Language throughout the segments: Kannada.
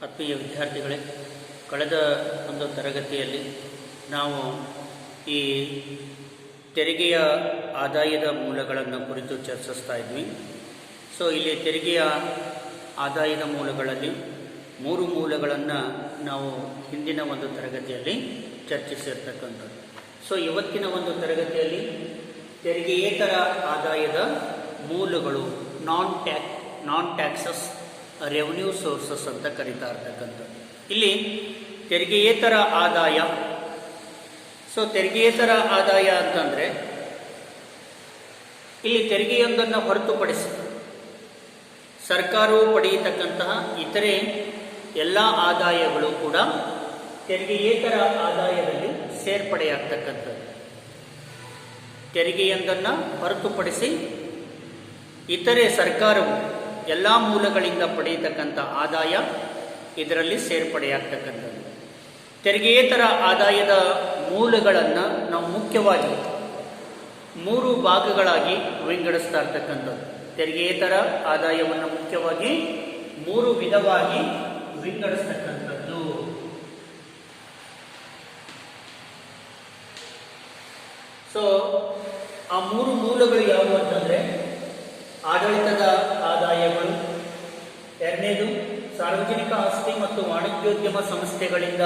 ಆತ್ಮೀಯ ವಿದ್ಯಾರ್ಥಿಗಳೇ, ಕಳೆದ ಒಂದು ತರಗತಿಯಲ್ಲಿ ನಾವು ಈ ತೆರಿಗೆಯ ಆದಾಯದ ಮೂಲಗಳನ್ನು ಕುರಿತು ಚರ್ಚಿಸ್ತಾ ಇದ್ವಿ. ಇಲ್ಲಿ ತೆರಿಗೆಯ ಆದಾಯದ ಮೂಲಗಳಲ್ಲಿ 3 ಮೂಲಗಳನ್ನು ನಾವು ಹಿಂದಿನ ಒಂದು ತರಗತಿಯಲ್ಲಿ ಚರ್ಚಿಸಿರ್ತಕ್ಕಂಥದ್ದು. ಇವತ್ತಿನ ಒಂದು ತರಗತಿಯಲ್ಲಿ ತೆರಿಗೆಯೇತರ ಆದಾಯದ ಮೂಲಗಳು ನಾನ್ ಟ್ಯಾಕ್ಸಸ್ ರೆವೆನ್ಯೂ ಸೋರ್ಸಸ್ ಅಂತ ಕರೀತಾ ಇರ್ತಕ್ಕಂಥದ್ದು. ಇಲ್ಲಿ ತೆರಿಗೆಯೇತರ ಆದಾಯ. ತೆರಿಗೆಯೇತರ ಆದಾಯ ಅಂತಂದರೆ ಇಲ್ಲಿ ತೆರಿಗೆಯೊಂದನ್ನು ಹೊರತುಪಡಿಸಿ ಸರ್ಕಾರವು ಪಡೆಯತಕ್ಕಂತಹ ಇತರೆ ಎಲ್ಲ ಆದಾಯಗಳು ಕೂಡ ತೆರಿಗೆಯೇತರ ಆದಾಯದಲ್ಲಿ ಸೇರ್ಪಡೆಯಾಗ್ತಕ್ಕಂಥದ್ದು. ತೆರಿಗೆಯೊಂದನ್ನು ಹೊರತುಪಡಿಸಿ ಇತರೆ ಸರ್ಕಾರವು ಎಲ್ಲ ಮೂಲಗಳಿಂದ ಪಡೆಯತಕ್ಕಂಥ ಆದಾಯ ಇದರಲ್ಲಿ ಸೇರ್ಪಡೆಯಾಗ್ತಕ್ಕಂಥದ್ದು. ತೆರಿಗೆಯೇತರ ಆದಾಯದ ಮೂಲಗಳನ್ನು ನಾವು ಮುಖ್ಯವಾಗಿ 3 ಭಾಗಗಳಾಗಿ ವಿಂಗಡಿಸ್ತಾ ಇರ್ತಕ್ಕಂಥದ್ದು. ತೆರಿಗೆಯೇತರ ಆದಾಯವನ್ನು ಮುಖ್ಯವಾಗಿ 3 ವಿಧವಾಗಿ ವಿಂಗಡಿಸ್ತಕ್ಕಂಥದ್ದು. ಆ 3 ಮೂಲಗಳು ಯಾವುವು ಅಂತಂದರೆ ಆಡಳಿತದ ಆದಾಯಗಳು, ಎರಡನೇದು ಸಾರ್ವಜನಿಕ ಆಸ್ತಿ ಮತ್ತು ವಾಣಿಜ್ಯೋದ್ಯಮ ಸಂಸ್ಥೆಗಳಿಂದ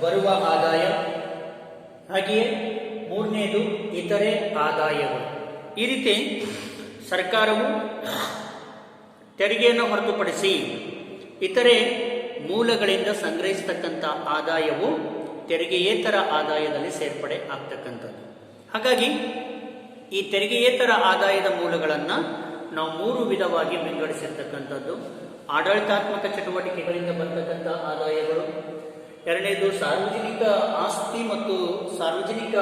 ಬರುವ ಆದಾಯ, ಹಾಗೆಯೇ ಮೂರನೇದು ಇತರೆ ಆದಾಯಗಳು. ಈ ರೀತಿ ಸರ್ಕಾರವು ತೆರಿಗೆಯನ್ನು ಹೊರತುಪಡಿಸಿ ಇತರೆ ಮೂಲಗಳಿಂದ ಸಂಗ್ರಹಿಸತಕ್ಕಂಥ ಆದಾಯವು ತೆರಿಗೆಯೇತರ ಆದಾಯದಲ್ಲಿ ಸೇರ್ಪಡೆ ಆಗ್ತಕ್ಕಂಥದ್ದು. ಹಾಗಾಗಿ ಈ ತೆರಿಗೆಯೇತರ ಆದಾಯದ ಮೂಲಗಳನ್ನು ನಾವು 3 ವಿಧವಾಗಿ ವಿಂಗಡಿಸಿರ್ತಕ್ಕಂಥದ್ದು. ಆಡಳಿತಾತ್ಮಕ ಚಟುವಟಿಕೆಗಳಿಂದ ಬರ್ತಕ್ಕಂಥ ಆದಾಯಗಳು, ಎರಡನೇದು ಸಾರ್ವಜನಿಕ ಆಸ್ತಿ ಮತ್ತು ಸಾರ್ವಜನಿಕ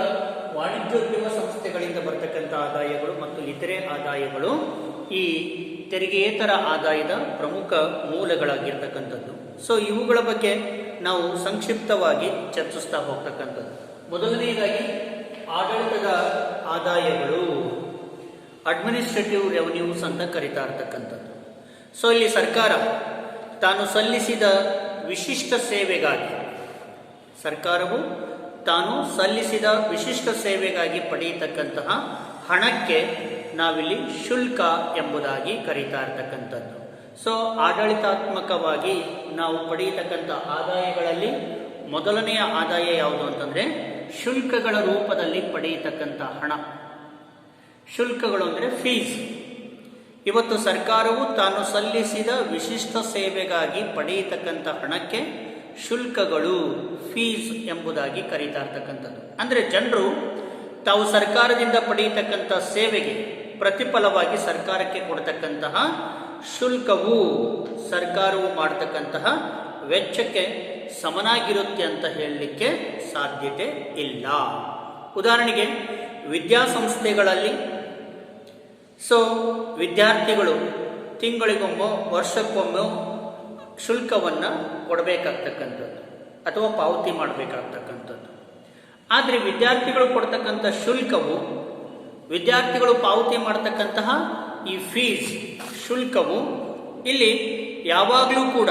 ವಾಣಿಜ್ಯೋದ್ಯಮ ಸಂಸ್ಥೆಗಳಿಂದ ಬರ್ತಕ್ಕಂಥ ಆದಾಯಗಳು ಮತ್ತು ಇತರೆ ಆದಾಯಗಳು ಈ ತೆರಿಗೆಯೇತರ ಆದಾಯದ ಪ್ರಮುಖ ಮೂಲಗಳಾಗಿರ್ತಕ್ಕಂಥದ್ದು. ಇವುಗಳ ಬಗ್ಗೆ ನಾವು ಸಂಕ್ಷಿಪ್ತವಾಗಿ ಚರ್ಚಿಸ್ತಾ ಹೋಗ್ತಕ್ಕಂಥದ್ದು. ಮೊದಲನೆಯದಾಗಿ ಆಡಳಿತದ ಆದಾಯಗಳು, ಅಡ್ಮಿನಿಸ್ಟ್ರೇಟಿವ್ ರೆವೆನ್ಯೂಸ್ ಅಂತ ಕರೀತಾ ಇರ್ತಕ್ಕಂಥದ್ದು. ಇಲ್ಲಿ ಸರ್ಕಾರ ತಾನು ಸಲ್ಲಿಸಿದ ವಿಶಿಷ್ಟ ಸೇವೆಗಾಗಿ, ಸರ್ಕಾರವು ತಾನು ಸಲ್ಲಿಸಿದ ವಿಶಿಷ್ಟ ಸೇವೆಗಾಗಿ ಪಡೆಯತಕ್ಕಂತಹ ಹಣಕ್ಕೆ ನಾವಿಲ್ಲಿ ಶುಲ್ಕ ಎಂಬುದಾಗಿ ಕರೀತಾ ಇರ್ತಕ್ಕಂಥದ್ದು. ಆಡಳಿತಾತ್ಮಕವಾಗಿ ನಾವು ಪಡೆಯತಕ್ಕಂಥ ಆದಾಯಗಳಲ್ಲಿ ಮೊದಲನೆಯ ಆದಾಯ ಯಾವುದು ಅಂತಂದರೆ ಶುಲ್ಕಗಳ ರೂಪದಲ್ಲಿ ಪಡೆಯತಕ್ಕಂಥ ಹಣ. ಶುಲ್ಕಗಳು ಅಂದರೆ ಫೀಸ್. ಇವತ್ತು ಸರ್ಕಾರವು ತಾನು ಸಲ್ಲಿಸಿದ ವಿಶಿಷ್ಟ ಸೇವೆಗಾಗಿ ಪಡೆಯತಕ್ಕಂಥ ಹಣಕ್ಕೆ ಶುಲ್ಕಗಳು, ಫೀಸ್ ಎಂಬುದಾಗಿ ಕರೀತಾ ಇರ್ತಕ್ಕಂಥದ್ದು. ಅಂದರೆ ಜನರು ತಾವು ಸರ್ಕಾರದಿಂದ ಪಡೆಯತಕ್ಕಂಥ ಸೇವೆಗೆ ಪ್ರತಿಫಲವಾಗಿ ಸರ್ಕಾರಕ್ಕೆ ಕೊಡ್ತಕ್ಕಂತಹ ಶುಲ್ಕವು ಸರ್ಕಾರವು ಮಾಡತಕ್ಕಂತಹ ವೆಚ್ಚಕ್ಕೆ ಸಮನಾಗಿರುತ್ತೆ ಅಂತ ಹೇಳಲಿಕ್ಕೆ ಸಾಧ್ಯತೆ ಇಲ್ಲ. ಉದಾಹರಣೆಗೆ ವಿದ್ಯಾಸಂಸ್ಥೆಗಳಲ್ಲಿ ವಿದ್ಯಾರ್ಥಿಗಳು ತಿಂಗಳಿಗೊಮ್ಮೆ ವರ್ಷಕ್ಕೊಮ್ಮೆ ಶುಲ್ಕವನ್ನು ಕೊಡಬೇಕಾಗ್ತಕ್ಕಂಥದ್ದು ಅಥವಾ ಪಾವತಿ ಮಾಡಬೇಕಾಗ್ತಕ್ಕಂಥದ್ದು. ಆದರೆ ವಿದ್ಯಾರ್ಥಿಗಳು ಕೊಡ್ತಕ್ಕಂಥ ಶುಲ್ಕವು, ವಿದ್ಯಾರ್ಥಿಗಳು ಪಾವತಿ ಮಾಡತಕ್ಕಂತಹ ಈ ಫೀಸ್ ಶುಲ್ಕವು ಇಲ್ಲಿ ಯಾವಾಗಲೂ ಕೂಡ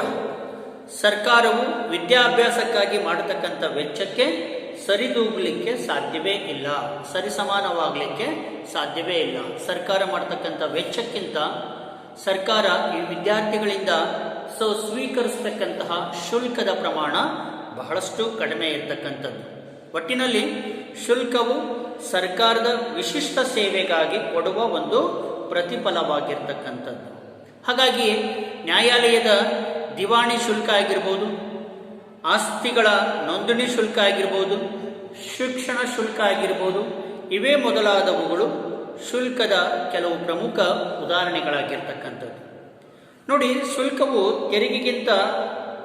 ಸರ್ಕಾರವು ವಿದ್ಯಾಭ್ಯಾಸಕ್ಕಾಗಿ ಮಾಡತಕ್ಕಂಥ ವೆಚ್ಚಕ್ಕೆ ಸರಿದೂಗಲಿಕ್ಕೆ ಸಾಧ್ಯವೇ ಇಲ್ಲ, ಸರಿಸಮಾನವಾಗಲಿಕ್ಕೆ ಸಾಧ್ಯವೇ ಇಲ್ಲ. ಸರ್ಕಾರ ಮಾಡತಕ್ಕಂಥ ವೆಚ್ಚಕ್ಕಿಂತ ಸರ್ಕಾರ ಈ ವಿದ್ಯಾರ್ಥಿಗಳಿಂದ ಸ್ವೀಕರಿಸತಕ್ಕಂತಹ ಶುಲ್ಕದ ಪ್ರಮಾಣ ಬಹಳಷ್ಟು ಕಡಿಮೆ ಇರತಕ್ಕಂಥದ್ದು. ಒಟ್ಟಿನಲ್ಲಿ ಶುಲ್ಕವು ಸರ್ಕಾರದ ವಿಶಿಷ್ಟ ಸೇವೆಗಾಗಿ ಕೊಡುವ ಒಂದು ಪ್ರತಿಫಲವಾಗಿರ್ತಕ್ಕಂಥದ್ದು. ಹಾಗಾಗಿ ನ್ಯಾಯಾಲಯದ ದಿವಾಣಿ ಶುಲ್ಕ ಆಗಿರ್ಬೋದು, ಆಸ್ತಿಗಳ ನೋಂದಣಿ ಶುಲ್ಕ ಆಗಿರ್ಬೋದು, ಶಿಕ್ಷಣ ಶುಲ್ಕ ಆಗಿರ್ಬೋದು, ಇವೇ ಮೊದಲಾದವುಗಳು ಶುಲ್ಕದ ಕೆಲವು ಪ್ರಮುಖ ಉದಾಹರಣೆಗಳಾಗಿರ್ತಕ್ಕಂಥದ್ದು. ನೋಡಿ, ಶುಲ್ಕವು ತೆರಿಗೆಗಿಂತ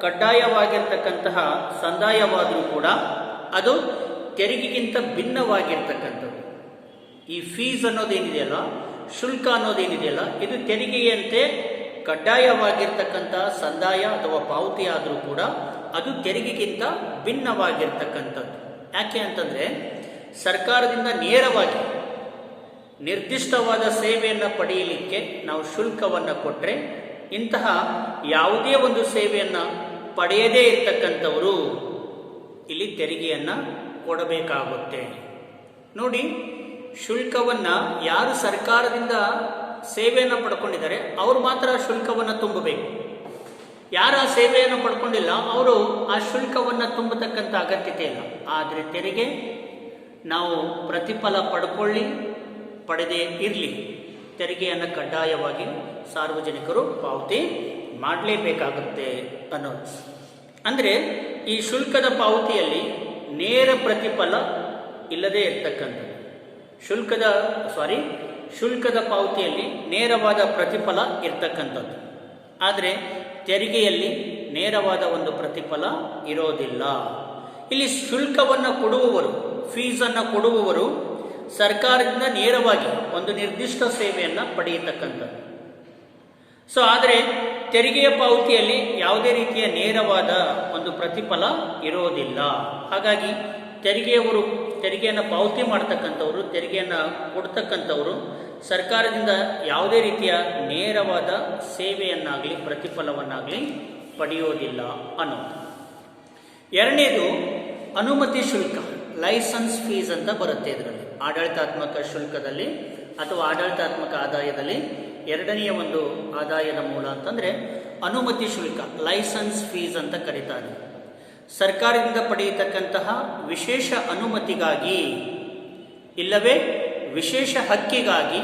ಕಡ್ಡಾಯವಾಗಿರ್ತಕ್ಕಂತಹ ಸಂದಾಯವಾದರೂ ಕೂಡ ಅದು ತೆರಿಗೆಗಿಂತ ಭಿನ್ನವಾಗಿರ್ತಕ್ಕಂಥದ್ದು. ಈ ಫೀಸ್ ಅನ್ನೋದೇನಿದೆಯಲ್ಲ, ಶುಲ್ಕ ಅನ್ನೋದೇನಿದೆಯಲ್ಲ, ಇದು ತೆರಿಗೆಯಂತೆ ಕಡ್ಡಾಯವಾಗಿರ್ತಕ್ಕಂತಹ ಸಂದಾಯ ಅಥವಾ ಪಾವತಿ ಆದರೂ ಕೂಡ ಅದು ತೆರಿಗೆಗಿಂತ ಭಿನ್ನವಾಗಿರ್ತಕ್ಕಂಥದ್ದು. ಯಾಕೆ ಅಂತಂದರೆ ಸರ್ಕಾರದಿಂದ ನೇರವಾಗಿ ನಿರ್ದಿಷ್ಟವಾದ ಸೇವೆಯನ್ನು ಪಡೆಯಲಿಕ್ಕೆ ನಾವು ಶುಲ್ಕವನ್ನು ಕೊಟ್ಟರೆ, ಇಂತಹ ಯಾವುದೇ ಒಂದು ಸೇವೆಯನ್ನು ಪಡೆಯದೇ ಇರತಕ್ಕಂಥವರು ಇಲ್ಲಿ ತೆರಿಗೆಯನ್ನು ಕೊಡಬೇಕಾಗುತ್ತೆ. ನೋಡಿ, ಶುಲ್ಕವನ್ನು ಯಾರು ಸರ್ಕಾರದಿಂದ ಸೇವೆಯನ್ನು ಪಡ್ಕೊಂಡಿದ್ದಾರೆ ಅವರು ಮಾತ್ರ ಶುಲ್ಕವನ್ನು ತುಂಬಬೇಕು. ಯಾರು ಆ ಸೇವೆಯನ್ನು ಪಡ್ಕೊಂಡಿಲ್ಲ ಅವರು ಆ ಶುಲ್ಕವನ್ನು ತುಂಬತಕ್ಕಂಥ ಅಗತ್ಯತೆ ಇಲ್ಲ. ಆದರೆ ತೆರಿಗೆ ನಾವು ಪ್ರತಿಫಲ ಪಡ್ಕೊಳ್ಳಿ ಪಡೆದೇ ಇರಲಿ, ತೆರಿಗೆಯನ್ನು ಕಡ್ಡಾಯವಾಗಿ ಸಾರ್ವಜನಿಕರು ಪಾವತಿ ಮಾಡಲೇಬೇಕಾಗುತ್ತೆ ಅನ್ನೋದು. ಅಂದರೆ ಈ ಶುಲ್ಕದ ಪಾವತಿಯಲ್ಲಿ ನೇರ ಪ್ರತಿಫಲ ಇಲ್ಲದೇ ಇರ್ತಕ್ಕಂಥದ್ದು. ಶುಲ್ಕದ ಪಾವತಿಯಲ್ಲಿ ನೇರವಾದ ಪ್ರತಿಫಲ ಇರ್ತಕ್ಕಂಥದ್ದು. ಆದರೆ ತೆರಿಗೆಯಲ್ಲಿ ನೇರವಾದ ಒಂದು ಪ್ರತಿಫಲ ಇರೋದಿಲ್ಲ. ಇಲ್ಲಿ ಶುಲ್ಕವನ್ನು ಕೊಡುವವರು, ಫೀಸನ್ನು ಕೊಡುವವರು ಸರ್ಕಾರದಿಂದ ನೇರವಾಗಿ ಒಂದು ನಿರ್ದಿಷ್ಟ ಸೇವೆಯನ್ನು ಪಡೆಯತಕ್ಕಂಥದ್ದು. ಆದರೆ ತೆರಿಗೆಯ ಪಾವತಿಯಲ್ಲಿ ಯಾವುದೇ ರೀತಿಯ ನೇರವಾದ ಒಂದು ಪ್ರತಿಫಲ ಇರೋದಿಲ್ಲ. ಹಾಗಾಗಿ ತೆರಿಗೆಯನ್ನು ಪಾವತಿ ಮಾಡ್ತಕ್ಕಂಥವ್ರು, ತೆರಿಗೆಯನ್ನು ಕೊಡ್ತಕ್ಕಂಥವ್ರು ಸರ್ಕಾರದಿಂದ ಯಾವುದೇ ರೀತಿಯ ನೇರವಾದ ಸೇವೆಯನ್ನಾಗಲಿ ಪ್ರತಿಫಲವನ್ನಾಗಲಿ ಪಡೆಯೋದಿಲ್ಲ ಅನ್ನೋದು. ಎರಡನೇದು ಅನುಮತಿ ಶುಲ್ಕ, ಲೈಸೆನ್ಸ್ ಫೀಸ್ ಅಂತ ಬರುತ್ತೆ. ಇದರಲ್ಲಿ ಆಡಳಿತಾತ್ಮಕ ಶುಲ್ಕದಲ್ಲಿ ಅಥವಾ ಆಡಳಿತಾತ್ಮಕ ಆದಾಯದಲ್ಲಿ ಎರಡನೆಯ ಒಂದು ಆದಾಯದ ಮೂಲ ಅಂತಂದರೆ ಅನುಮತಿ ಶುಲ್ಕ, ಲೈಸೆನ್ಸ್ ಫೀಸ್ ಅಂತ ಕರೀತಾರೆ. ಸರ್ಕಾರದಿಂದ ಪಡೆಯತಕ್ಕಂತಹ ವಿಶೇಷ ಅನುಮತಿಗಾಗಿ ಇಲ್ಲವೇ ವಿಶೇಷ ಹಕ್ಕಿಗಾಗಿ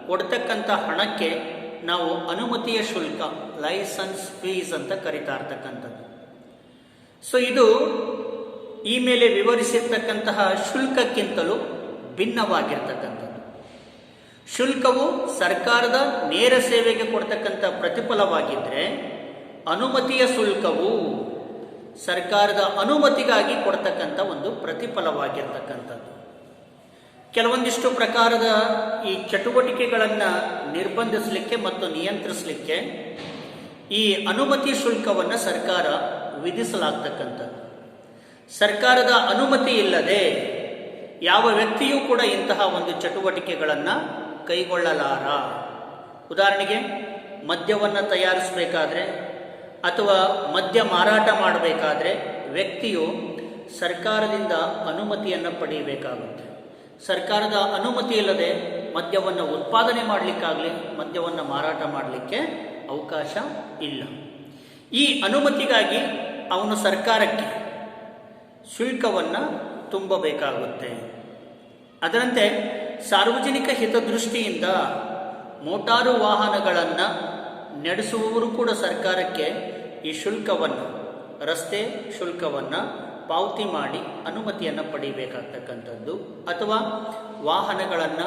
ಕೊಡ್ತಕ್ಕಂಥ ಹಣಕ್ಕೆ ನಾವು ಅನುಮತಿಯ ಶುಲ್ಕ, ಲೈಸೆನ್ಸ್ ಫೀಸ್ ಅಂತ ಕರೀತಾ ಇರ್ತಕ್ಕಂಥದ್ದು. ಇದು ಈ ಮೇಲೆ ವಿವರಿಸಿರ್ತಕ್ಕಂತಹ ಶುಲ್ಕಕ್ಕಿಂತಲೂ ಭಿನ್ನವಾಗಿರ್ತಕ್ಕಂಥದ್ದು. ಶುಲ್ಕವು ಸರ್ಕಾರದ ನೇರ ಸೇವೆಗೆ ಕೊಡ್ತಕ್ಕಂಥ ಪ್ರತಿಫಲವಾಗಿದ್ದರೆ, ಅನುಮತಿಯ ಶುಲ್ಕವು ಸರ್ಕಾರದ ಅನುಮತಿಗಾಗಿ ಕೊಡ್ತಕ್ಕಂಥ ಒಂದು ಪ್ರತಿಫಲವಾಗಿರ್ತಕ್ಕಂಥದ್ದು. ಕೆಲವೊಂದಿಷ್ಟು ಪ್ರಕಾರದ ಈ ಚಟುವಟಿಕೆಗಳನ್ನು ನಿರ್ಬಂಧಿಸಲಿಕ್ಕೆ ಮತ್ತು ನಿಯಂತ್ರಿಸಲಿಕ್ಕೆ ಈ ಅನುಮತಿ ಶುಲ್ಕವನ್ನು ಸರ್ಕಾರ ವಿಧಿಸಲಾಗ್ತಕ್ಕಂಥದ್ದು. ಸರ್ಕಾರದ ಅನುಮತಿ ಇಲ್ಲದೆ ಯಾವ ವ್ಯಕ್ತಿಯೂ ಕೂಡ ಇಂತಹ ಒಂದು ಚಟುವಟಿಕೆಗಳನ್ನು ಕೈಗೊಳ್ಳಲಾರ. ಉದಾಹರಣೆಗೆ, ಮದ್ಯವನ್ನು ತಯಾರಿಸಬೇಕಾದ್ರೆ ಅಥವಾ ಮದ್ಯ ಮಾರಾಟ ಮಾಡಬೇಕಾದ್ರೆ ವ್ಯಕ್ತಿಯು ಸರ್ಕಾರದಿಂದ ಅನುಮತಿಯನ್ನು ಪಡೆಯಬೇಕಾಗುತ್ತೆ. ಸರ್ಕಾರದ ಅನುಮತಿ ಇಲ್ಲದೆ ಮದ್ಯವನ್ನು ಉತ್ಪಾದನೆ ಮಾಡಲಿಕ್ಕಾಗಲಿ ಮದ್ಯವನ್ನು ಮಾರಾಟ ಮಾಡಲಿಕ್ಕೆ ಅವಕಾಶ ಇಲ್ಲ. ಈ ಅನುಮತಿಗಾಗಿ ಅವನು ಸರ್ಕಾರಕ್ಕೆ ಶುಲ್ಕವನ್ನು ತುಂಬಬೇಕಾಗುತ್ತೆ. ಅದರಂತೆ ಸಾರ್ವಜನಿಕ ಹಿತದೃಷ್ಟಿಯಿಂದ ಮೋಟಾರು ವಾಹನಗಳನ್ನು ನಡೆಸುವವರು ಕೂಡ ಸರ್ಕಾರಕ್ಕೆ ಈ ಶುಲ್ಕವನ್ನು, ರಸ್ತೆ ಶುಲ್ಕವನ್ನು ಪಾವತಿ ಮಾಡಿ ಅನುಮತಿಯನ್ನು ಪಡೆಯಬೇಕಾಗ್ತಕ್ಕಂಥದ್ದು. ಅಥವಾ ವಾಹನಗಳನ್ನು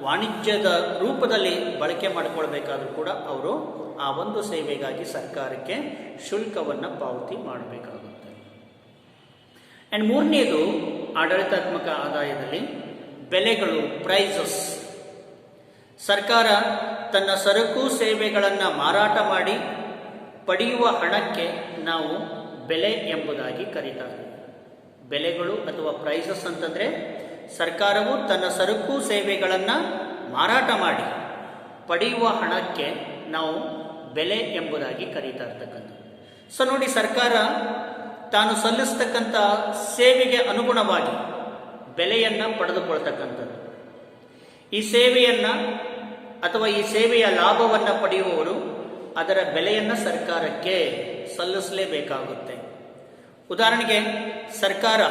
ವಾಣಿಜ್ಯದ ರೂಪದಲ್ಲಿ ಬಳಕೆ ಮಾಡಿಕೊಳ್ಬೇಕಾದ್ರೂ ಕೂಡ ಅವರು ಆ ಒಂದು ಸೇವೆಗಾಗಿ ಸರ್ಕಾರಕ್ಕೆ ಶುಲ್ಕವನ್ನು ಪಾವತಿ ಮಾಡಬೇಕಾಗುತ್ತೆ. ಆ್ಯಂಡ್ ಮೂರನೇದು ಆಡಳಿತಾತ್ಮಕ ಆದಾಯದಲ್ಲಿ ಬೆಲೆಗಳು, ಪ್ರೈಸಸ್. ಸರ್ಕಾರ ತನ್ನ ಸರಕು ಸೇವೆಗಳನ್ನು ಮಾರಾಟ ಮಾಡಿ ಪಡೆಯುವ ಹಣಕ್ಕೆ ನಾವು ಬೆಲೆ ಎಂಬುದಾಗಿ ಕರೀತಾರೆ. ಬೆಲೆಗಳು ಅಥವಾ ಪ್ರೈಸಸ್ ಅಂತಂದರೆ ಸರ್ಕಾರವು ತನ್ನ ಸರಕು ಸೇವೆಗಳನ್ನು ಮಾರಾಟ ಮಾಡಿ ಪಡೆಯುವ ಹಣಕ್ಕೆ ನಾವು ಬೆಲೆ ಎಂಬುದಾಗಿ ಕರೀತಾ ಇರ್ತಕ್ಕಂಥದ್ದು. ನೋಡಿ, ಸರ್ಕಾರ ತಾನು ಸಲ್ಲಿಸ್ತಕ್ಕಂಥ ಸೇವೆಗೆ ಅನುಗುಣವಾಗಿ ಬೆಲೆಯನ್ನು ಪಡೆದುಕೊಳ್ತಕ್ಕಂಥದ್ದು. ಈ ಸೇವೆಯನ್ನು ಅಥವಾ ಈ ಸೇವೆಯ ಲಾಭವನ್ನು ಪಡೆಯುವವರು ಅದರ ಬೆಲೆಯನ್ನು ಸರ್ಕಾರಕ್ಕೆ ಸಲ್ಲಿಸಲೇಬೇಕಾಗುತ್ತೆ. ಉದಾಹರಣೆಗೆ, ಸರ್ಕಾರ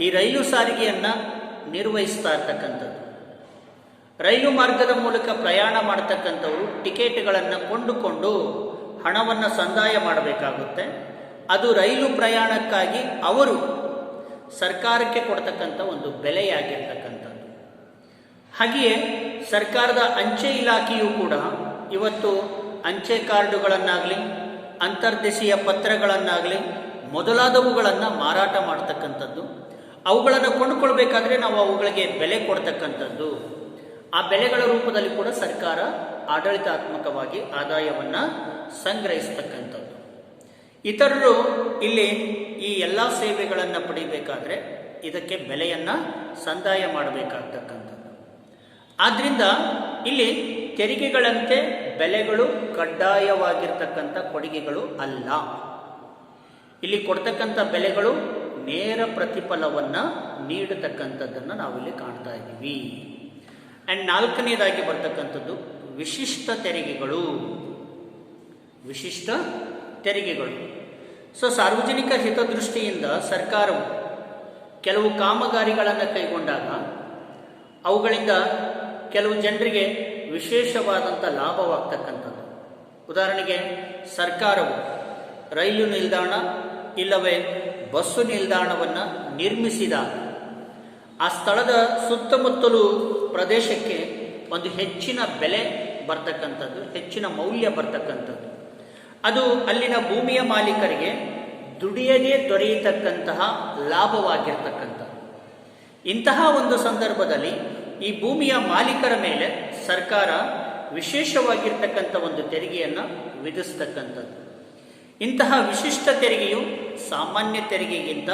ಈ ರೈಲು ಸಾರಿಗೆಯನ್ನು ನಿರ್ವಹಿಸ್ತಾ ಇರ್ತಕ್ಕಂಥದ್ದು. ರೈಲು ಮಾರ್ಗದ ಮೂಲಕ ಪ್ರಯಾಣ ಮಾಡತಕ್ಕಂಥವರು ಟಿಕೆಟ್ಗಳನ್ನು ಕೊಂಡುಕೊಂಡು ಹಣವನ್ನು ಸಂದಾಯ ಮಾಡಬೇಕಾಗುತ್ತೆ. ಅದು ರೈಲು ಪ್ರಯಾಣಕ್ಕಾಗಿ ಅವರು ಸರ್ಕಾರಕ್ಕೆ ಕೊಡ್ತಕ್ಕಂಥ ಒಂದು ಬೆಲೆಯಾಗಿರ್ತಕ್ಕಂಥದ್ದು. ಹಾಗೆಯೇ ಸರ್ಕಾರದ ಅಂಚೆ ಇಲಾಖೆಯು ಕೂಡ ಇವತ್ತು ಅಂಚೆ ಕಾರ್ಡುಗಳನ್ನಾಗಲಿ ಅಂತರ್ದೇಶೀಯ ಪತ್ರಗಳನ್ನಾಗಲಿ ಮೊದಲಾದವುಗಳನ್ನು ಮಾರಾಟ ಮಾಡ್ತಕ್ಕಂಥದ್ದು. ಅವುಗಳನ್ನು ಕೊಂಡುಕೊಳ್ಬೇಕಾದ್ರೆ ನಾವು ಅವುಗಳಿಗೆ ಬೆಲೆ ಕೊಡ್ತಕ್ಕಂಥದ್ದು. ಆ ಬೆಲೆಗಳ ರೂಪದಲ್ಲಿ ಕೂಡ ಸರ್ಕಾರ ಆಡಳಿತಾತ್ಮಕವಾಗಿ ಆದಾಯವನ್ನು ಸಂಗ್ರಹಿಸ್ತಕ್ಕಂಥದ್ದು. ಇತರರು ಇಲ್ಲಿ ಈ ಎಲ್ಲ ಸೇವೆಗಳನ್ನು ಪಡಿಬೇಕಾದ್ರೆ ಇದಕ್ಕೆ ಬೆಲೆಯನ್ನು ಸಂದಾಯ ಮಾಡಬೇಕಾಗ್ತಕ್ಕಂಥದ್ದು. ಆದ್ದರಿಂದ ಇಲ್ಲಿ ತೆರಿಗೆಗಳಂತೆ ಬೆಲೆಗಳು ಕಡ್ಡಾಯವಾಗಿರ್ತಕ್ಕಂಥ ಕೊಡುಗೆಗಳು ಅಲ್ಲ. ಇಲ್ಲಿ ಕೊಡ್ತಕ್ಕಂಥ ಬೆಲೆಗಳು ನೇರ ಪ್ರತಿಫಲವನ್ನು ನೀಡತಕ್ಕಂಥದ್ದನ್ನು ನಾವಿಲ್ಲಿ ಕಾಣ್ತಾ ಇದ್ದೀವಿ. ಆ್ಯಂಡ್ ನಾಲ್ಕನೇದಾಗಿ ಬರ್ತಕ್ಕಂಥದ್ದು ವಿಶಿಷ್ಟ ತೆರಿಗೆಗಳು. ವಿಶಿಷ್ಟ ತೆರಿಗೆಗಳು. ಸೊ ಸಾರ್ವಜನಿಕ ಹಿತದೃಷ್ಟಿಯಿಂದ ಸರ್ಕಾರವು ಕೆಲವು ಕಾಮಗಾರಿಗಳನ್ನು ಕೈಗೊಂಡಾಗ ಅವುಗಳಿಂದ ಕೆಲವು ಜನರಿಗೆ ವಿಶೇಷವಾದಂಥ ಲಾಭವಾಗ್ತಕ್ಕಂಥದ್ದು. ಉದಾಹರಣೆಗೆ ಸರ್ಕಾರವು ರೈಲು ನಿಲ್ದಾಣ ಇಲ್ಲವೇ ಬಸ್ಸು ನಿಲ್ದಾಣವನ್ನು ನಿರ್ಮಿಸಿದಾಗ ಆ ಸ್ಥಳದ ಸುತ್ತಮುತ್ತಲು ಪ್ರದೇಶಕ್ಕೆ ಒಂದು ಹೆಚ್ಚಿನ ಬೆಲೆ ಬರ್ತಕ್ಕಂಥದ್ದು, ಹೆಚ್ಚಿನ ಮೌಲ್ಯ ಬರ್ತಕ್ಕಂಥದ್ದು. ಅದು ಅಲ್ಲಿನ ಭೂಮಿಯ ಮಾಲೀಕರಿಗೆ ದುಡಿಯದೇ ದೊರೆಯತಕ್ಕಂತಹ ಲಾಭವಾಗಿರ್ತಕ್ಕಂಥದ್ದು. ಇಂತಹ ಒಂದು ಸಂದರ್ಭದಲ್ಲಿ ಈ ಭೂಮಿಯ ಮಾಲೀಕರ ಮೇಲೆ ಸರ್ಕಾರ ವಿಶೇಷವಾಗಿರ್ತಕ್ಕಂಥ ಒಂದು ತೆರಿಗೆಯನ್ನು ವಿಧಿಸ್ತಕ್ಕಂಥದ್ದು. ಇಂತಹ ವಿಶಿಷ್ಟ ತೆರಿಗೆಯು ಸಾಮಾನ್ಯ ತೆರಿಗೆಗಿಂತ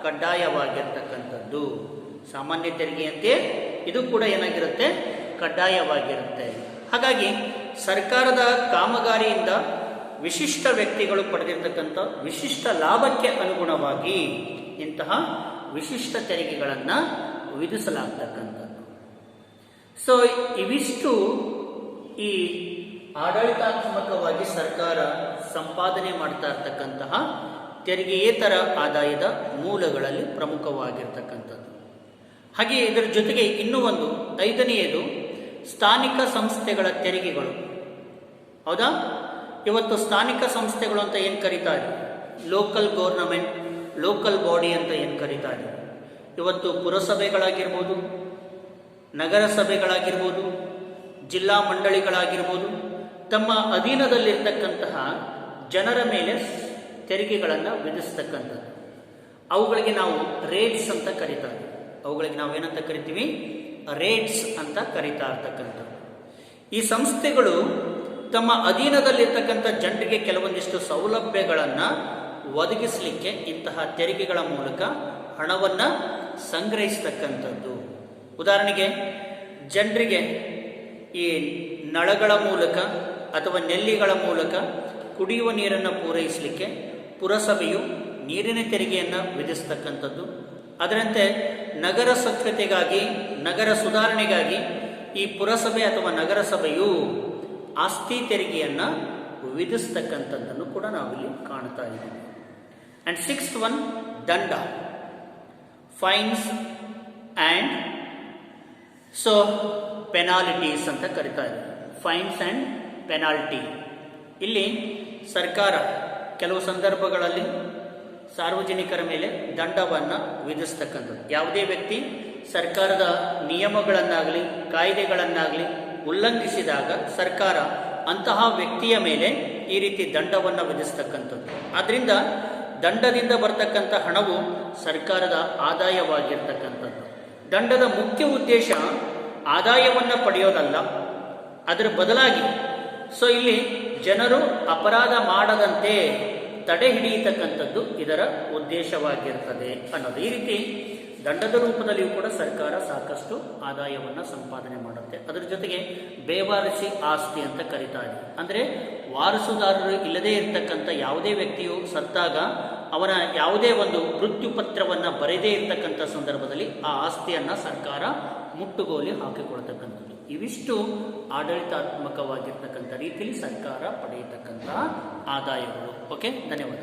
ಕಡ್ಡಾಯವಾಗಿರ್ತಕ್ಕಂಥದ್ದು. ಸಾಮಾನ್ಯ ತೆರಿಗೆಯಂತೆ ಇದು ಕೂಡ ಏನಾಗಿರುತ್ತೆ, ಕಡ್ಡಾಯವಾಗಿರುತ್ತೆ. ಹಾಗಾಗಿ ಸರ್ಕಾರದ ಕಾಮಗಾರಿಯಿಂದ ವಿಶಿಷ್ಟ ವ್ಯಕ್ತಿಗಳು ಪಡೆದಿರ್ತಕ್ಕಂಥ ವಿಶಿಷ್ಟ ಲಾಭಕ್ಕೆ ಅನುಗುಣವಾಗಿ ಇಂತಹ ವಿಶಿಷ್ಟ ತೆರಿಗೆಗಳನ್ನು ವಿಧಿಸಲಾಗ್ತಕ್ಕಂಥದ್ದು. ಸೊ ಇವಿಷ್ಟು ಈ ಆಡಳಿತಾತ್ಮಕವಾಗಿ ಸರ್ಕಾರ ಸಂಪಾದನೆ ಮಾಡ್ತಾ ಇರ್ತಕ್ಕಂತಹ ತೆರಿಗೆಯೇತರ ಆದಾಯದ ಮೂಲಗಳಲ್ಲಿ ಪ್ರಮುಖವಾಗಿರ್ತಕ್ಕಂಥದ್ದು. ಹಾಗೆ ಇದರ ಜೊತೆಗೆ ಇನ್ನೂ ಒಂದು ಐದನೆಯದು ಸ್ಥಾನಿಕ ಸಂಸ್ಥೆಗಳ ತೆರಿಗೆಗಳು. ಹೌದಾ? ಇವತ್ತು ಸ್ಥಾನಿಕ ಸಂಸ್ಥೆಗಳು ಅಂತ ಏನು ಕರೀತಾರೆ, ಲೋಕಲ್ ಗೌರ್ನಮೆಂಟ್, ಲೋಕಲ್ ಬಾಡಿ ಅಂತ ಏನು ಕರೀತಾರೆ. ಇವತ್ತು ಪುರಸಭೆಗಳಾಗಿರ್ಬೋದು, ನಗರ ಸಭೆಗಳಾಗಿರ್ಬೋದು, ಜಿಲ್ಲಾ ಮಂಡಳಿಗಳಾಗಿರ್ಬೋದು, ತಮ್ಮ ಅಧೀನದಲ್ಲಿರ್ತಕ್ಕಂತಹ ಜನರ ಮೇಲೆ ತೆರಿಗೆಗಳನ್ನು ವಿಧಿಸ್ತಕ್ಕಂಥದ್ದು. ಅವುಗಳಿಗೆ ನಾವು ರೇಟ್ಸ್ ಅಂತ ಕರೀತಾರೆ. ಅವುಗಳಿಗೆ ನಾವೇನಂತ ಕರಿತೀವಿ, ರೇಟ್ಸ್ ಅಂತ ಕರೀತಾ ಇರ್ತಕ್ಕಂಥದ್ದು. ಈ ಸಂಸ್ಥೆಗಳು ತಮ್ಮ ಅಧೀನದಲ್ಲಿರ್ತಕ್ಕಂಥ ಜನರಿಗೆ ಕೆಲವೊಂದಿಷ್ಟು ಸೌಲಭ್ಯಗಳನ್ನು ಒದಗಿಸಲಿಕ್ಕೆ ಇಂತಹ ತೆರಿಗೆಗಳ ಮೂಲಕ ಹಣವನ್ನು ಸಂಗ್ರಹಿಸ್ತಕ್ಕಂಥದ್ದು. ಉದಾಹರಣೆಗೆ ಜನರಿಗೆ ಈ ನಳಗಳ ಮೂಲಕ ಅಥವಾ ನೆಲ್ಲಿಗಳ ಮೂಲಕ ಕುಡಿಯುವ ನೀರನ್ನು ಪೂರೈಸಲಿಕ್ಕೆ ಪುರಸಭೆಯು ನೀರಿನ ತೆರಿಗೆಯನ್ನು ವಿಧಿಸ್ತಕ್ಕಂಥದ್ದು. ಅದರಂತೆ ನಗರ ಸ್ವಚ್ಛತೆಗಾಗಿ, ನಗರ ಸುಧಾರಣೆಗಾಗಿ ಈ ಪುರಸಭೆ ಅಥವಾ ನಗರಸಭೆಯು ಆಸ್ತಿ ತೆರಿಗೆಯನ್ನು ವಿಧಿಸ್ತಕ್ಕಂಥದ್ದನ್ನು ಕೂಡ ನಾವಿಲ್ಲಿ ಕಾಣ್ತಾ ಇದ್ದೀವಿ. ಆ್ಯಂಡ್ ಸಿಕ್ಸ್ತ್ ಒನ್, ದಂಡ, ಫೈನ್ಸ್ ಆ್ಯಂಡ್ ಸೊ ಪೆನಾಲ್ಟೀಸ್ ಅಂತ ಕರಿತಾ ಇದ್ದೀವಿ. ಫೈನ್ಸ್ ಆ್ಯಂಡ್ ಪೆನಾಲ್ಟಿ. ಇಲ್ಲಿ ಸರ್ಕಾರ ಕೆಲವು ಸಂದರ್ಭಗಳಲ್ಲಿ ಸಾರ್ವಜನಿಕರ ಮೇಲೆ ದಂಡವನ್ನು ವಿಧಿಸ್ತಕ್ಕಂಥದ್ದು. ಯಾವುದೇ ವ್ಯಕ್ತಿ ಸರ್ಕಾರದ ನಿಯಮಗಳನ್ನಾಗಲಿ ಕಾಯ್ದೆಗಳನ್ನಾಗಲಿ ಉಲ್ಲಂಘಿಸಿದಾಗ ಸರ್ಕಾರ ಅಂತಹ ವ್ಯಕ್ತಿಯ ಮೇಲೆ ಈ ರೀತಿ ದಂಡವನ್ನು ವಿಧಿಸ್ತಕ್ಕಂಥದ್ದು. ಆದ್ದರಿಂದ ದಂಡದಿಂದ ಬರ್ತಕ್ಕಂಥ ಹಣವು ಸರ್ಕಾರದ ಆದಾಯವಾಗಿರ್ತಕ್ಕಂಥದ್ದು. ದಂಡದ ಮುಖ್ಯ ಉದ್ದೇಶ ಆದಾಯವನ್ನು ಪಡೆಯೋದಲ್ಲ, ಅದರ ಬದಲಾಗಿ ಇಲ್ಲಿ ಜನರು ಅಪರಾಧ ಮಾಡದಂತೆ ತಡೆ ಹಿಡಿಯತಕ್ಕಂಥದ್ದು ಇದರ ಉದ್ದೇಶವಾಗಿರ್ತದೆ ಅನ್ನೋದು. ಈ ರೀತಿ ದಂಡದ ರೂಪದಲ್ಲಿಯೂ ಕೂಡ ಸರ್ಕಾರ ಸಾಕಷ್ಟು ಆದಾಯವನ್ನು ಸಂಪಾದನೆ ಮಾಡುತ್ತೆ. ಅದರ ಜೊತೆಗೆ ಬೇವಾರಸಿ ಆಸ್ತಿ ಅಂತ ಕರೀತಾರೆ. ಅಂದರೆ ವಾರಸುದಾರರು ಇಲ್ಲದೇ ಇರತಕ್ಕಂಥ ಯಾವುದೇ ವ್ಯಕ್ತಿಯು ಸತ್ತಾಗ ಅವನ ಯಾವುದೇ ಒಂದು ಮೃತ್ಯು ಪತ್ರವನ್ನು ಬರೆದೇ ಇರತಕ್ಕಂಥ ಸಂದರ್ಭದಲ್ಲಿ ಆ ಆಸ್ತಿಯನ್ನು ಸರ್ಕಾರ ಮುಟ್ಟುಗೋಲಿ ಹಾಕಿಕೊಳ್ತಕ್ಕಂಥದ್ದು. ಇವಿಷ್ಟು ಆಡಳಿತಾತ್ಮಕವಾಗಿರ್ತಕ್ಕಂಥ ರೀತಿಯಲ್ಲಿ ಸರ್ಕಾರ ಪಡೆಯತಕ್ಕಂಥ ಆದಾಯಗಳು. ಓಕೆ, ಧನ್ಯವಾದ.